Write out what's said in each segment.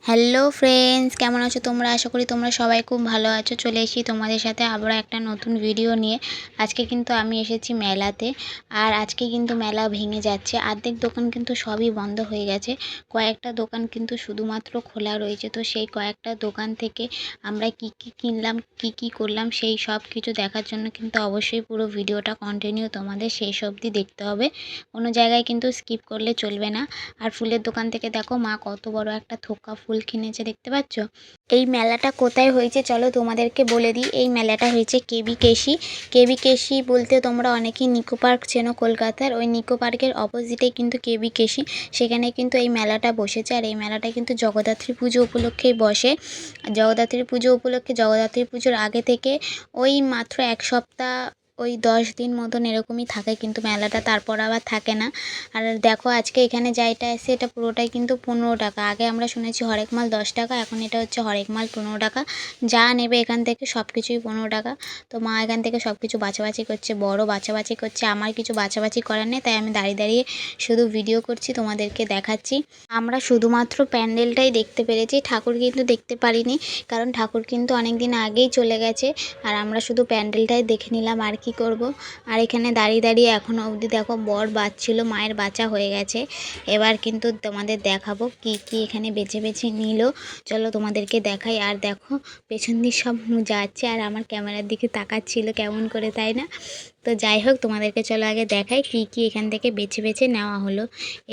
Hello friends, কেমন আছো তোমরা? আশা করি তোমরা সবাই খুব ভালো আছো। চলে এসেছি তোমাদের সাথে আবার একটা নতুন ভিডিও নিয়ে। আজকে কিন্তু আমি এসেছি মেলাতে। আর আজকে কিন্তু মেলা ভেঙে যাচ্ছে, অর্ধেক দোকান কিন্তু সবই বন্ধ হয়ে গেছে, কয়েকটা দোকান কিন্তু শুধুমাত্র খোলা রয়েছে। তো সেই কয়েকটা দোকান থেকে আমরা কি কি কিনলাম, কি কি করলাম, সেই সব কিছু দেখার জন্য কিন্তু অবশ্যই পুরো ভিডিওটা কন্টিনিউ তোমাদের সেই সব অবধি দেখতে হবে। কোনো জায়গায় কিন্তু স্কিপ করলে চলবে না। আর ফুলের দোকান থেকে দেখো মা কত বড় একটা থোকা ফুল কিনেছে, দেখতে পাচ্ছ? এই মেলাটা কোথায় হয়েছে চলো তোমাদেরকে বলে দিই। এই মেলাটা হয়েছে কেবি কেশি। কেবি কেশি বলতে তোমরা অনেকেই নিকো পার্ক চেনো কলকাতার, ওই নিকো পার্কের অপোজিটে কিন্তু কেবি কেশি। সেখানে কিন্তু এই মেলাটা বসেছে। আর এই মেলাটা কিন্তু জগদ্ধাত্রী পুজো উপলক্ষেই বসে। জগদ্ধাত্রী পুজো উপলক্ষে, জগদ্ধাত্রী পুজোর আগে থেকে ওই মাত্র এক সপ্তাহ, ওই 10 দিন মতন এরকমই থাকে কিন্তু মেলাটা, তারপর আবার থাকে না। আর দেখো আজকে এখানে যাইটা এসে এটা পুরোটাই কিন্তু 15 টাকা। আগে আমরা শুনেছি হরেক মাল 10 টাকা, এখন এটা হচ্ছে হরেক মাল 15 টাকা। যা নেবে এখান থেকে সব কিছুই 15 টাকা। তো মা এখান থেকে সব কিছু বাছাবাছি করছে, বড় বাছাবাছি করছে। আমার কিছু বাছাবাছি করার নেই, তাই আমি দাঁড়িয়ে দাঁড়িয়ে শুধু ভিডিও করছি, তোমাদেরকে দেখাচ্ছি। আমরা শুধুমাত্র প্যান্ডেলটাই দেখতে পেরেছি, ঠাকুর কিন্তু দেখতে পারিনি, কারণ ঠাকুর কিন্তু অনেক দিন আগেই চলে গেছে। আর আমরা শুধু প্যান্ডেলটাই দেখে নিলাম, আর কি করব। আর এখানে দাঁড়িয়ে দাঁড়িয়ে এখনও অবধি দেখো বর বাঁচছিল, মায়ের বাঁচা হয়ে গেছে। এবার কিন্তু তোমাদের দেখাবো কি কি এখানে বেছে বেছে নিল। চলো তোমাদেরকে দেখাই। আর দেখো পেছন দিয়ে সব যাচ্ছে, আর আমার ক্যামেরার দিকে তাকাচ্ছিল কেমন করে, তাই না? তো যাই হোক, তোমাদেরকে চলো আগে দেখাই কি কি এখান থেকে বেছে বেছে নেওয়া হলো।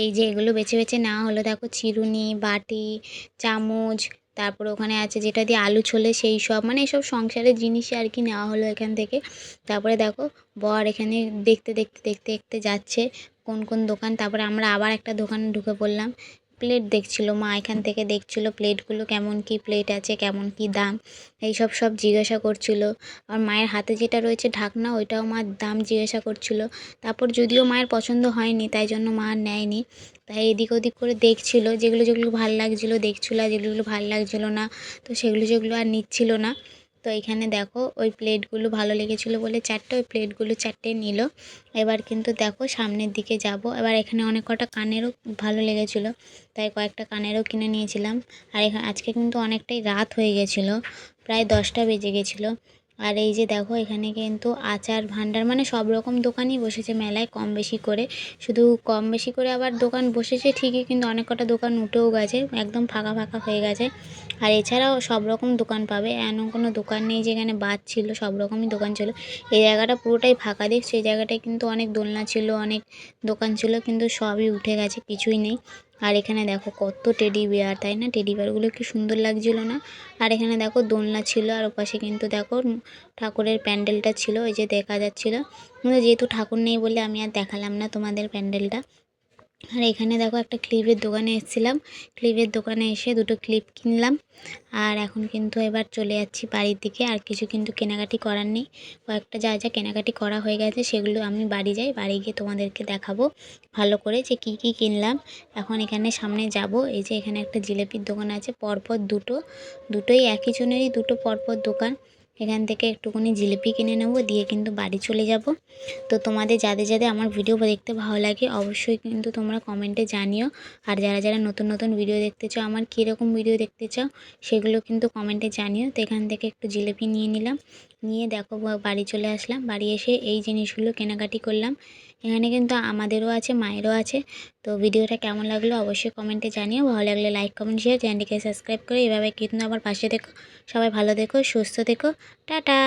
এই যে এগুলো বেছে বেছে নেওয়া হলো, দেখো চিরুনি, বাটি, চামচ, তারপর ওখানে আছে যেটা দিয়ে আলু ছোলে, সেই সব মানে এসব সংসারের জিনিসই আর কি নেওয়া হলো এখান থেকে। তারপরে দেখো বর এখানে দেখতে দেখতে দেখতে দেখতে যাচ্ছে কোন কোন দোকান। তারপরে আমরা আবার একটা দোকানে ঢুকে পড়লাম। প্লেট দেখছিল মা, এখান থেকে দেখছিল প্লেটগুলো কেমন কি প্লেট আছে, কেমন কি দাম, এইসব সব জিজ্ঞাসা করছিল। আর মায়ের হাতে যেটা রয়েছে ঢাকনা, ওইটাও মার দাম জিজ্ঞাসা করছিল। তারপর যদিও মায়ের পছন্দ হয়নি, তাই জন্য মা আর নেয়নি। তাই এদিক ওদিক করে দেখছিল, যেগুলো যেগুলো ভাল লাগছিলো দেখছিল, আর যেগুলো ভাল লাগছিলো না তো সেগুলো যেগুলো আর নিচ্ছিল না। তো এখানে দেখো ওই প্লেটগুলো ভালো লেগেছিলো বলে চারটে, ওই প্লেটগুলো চারটে নিল। এবার কিন্তু দেখো সামনের দিকে যাব। এবার এখানে অনেক কটা কানেরও ভালো লেগেছিলো, তাই কয়েকটা কানেরও কিনে নিয়েছিলাম। আর এখানে আজকে কিন্তু অনেকটাই রাত হয়ে গেছিলো, প্রায় 10টা বেজে গেছিলো। আর এই যে দেখো এখানে কিন্তু আচার ভাণ্ডার মানে সব রকম দোকানই বসেছে মেলায়, কম বেশি করে। শুধু কম বেশি করে আবার দোকান বসেছে ঠিকই, কিন্তু অনেক কটা দোকান উঠেও গেছে, একদম ফাঁকা ফাঁকা হয়ে গেছে। আর এছাড়াও সব রকম দোকান পাবে, এমন কোনো দোকান নেই যেখানে বাদ ছিল, সব রকমই দোকান ছিল। এই জায়গাটা পুরোটাই ফাঁকা দেখছো, এই জায়গাটায় কিন্তু অনেক দোলনা ছিল, অনেক দোকান ছিল, কিন্তু সবই উঠে গেছে, কিছুই নেই। আর এখানে দেখো কত টেডি বিয়ার, তাই না? টেডি বিয়ারগুলো কি সুন্দর লাগছিল না? আর এখানে দেখো দোলনা ছিল, আর ওপাশে কিন্তু দেখো ঠাকুরের প্যান্ডেলটা ছিল, ওই যে দেখা যাচ্ছিল। কিন্তু যেহেতু ঠাকুর নেই বলে আমি আর দেখালাম না তোমাদের প্যান্ডেলটা। আর এখানে দেখো একটা ক্লিপের দোকানে এসেছিলাম, ক্লিপের দোকানে এসে দুটো ক্লিপ কিনলাম। আর এখন কিন্তু এবার চলে যাচ্ছি বাড়ির দিকে, আর কিছু কিন্তু কেনাকাটি করার নেই। কয়েকটা যা যা কেনাকাটি করা হয়ে গেছে সেগুলো আমি বাড়ি যাই, বাড়ি গিয়ে তোমাদেরকে দেখাবো ভালো করে যে কি কি কিনলাম। এখন এখানে সামনে যাব, এই যে এখানে একটা জিলেপির দোকান আছে, পরপর দুটো, দুটোই একই জনেরই দুটো পরপর দোকান। এখান থেকে একটুখানি জিলিপি কিনে নেবো, দিয়ে কিন্তু বাড়ি চলে যাব। তো তোমাদের যাদের যাদের আমার ভিডিও দেখতে ভালো লাগে অবশ্যই কিন্তু তোমরা কমেন্টে জানিও। আর যারা যারা নতুন নতুন ভিডিও দেখতে চাও, আমার কীরকম ভিডিও দেখতে চাও সেগুলো কিন্তু কমেন্টে জানিও। তো এখান থেকে একটু জিলিপি নিয়ে নিলাম, নিয়ে দেখো বাড়ি চলে আসলাম। বাড়ি এসে এই জিনিসগুলো কেনাকাটি করলাম। এখানে কিন্তু আমাদেরও আছে, মায়েরও আছে। তো ভিডিওটা কেমন লাগলো অবশ্যই কমেন্টে জানিও। ভালো লাগলে লাইক কমেন্ট শেয়ার, চ্যানেলটিকে সাবস্ক্রাইব করে এভাবে কিন্তু আমার পাশে দেখো। সবাই ভালো দেখো, সুস্থ দেখো, টাটা।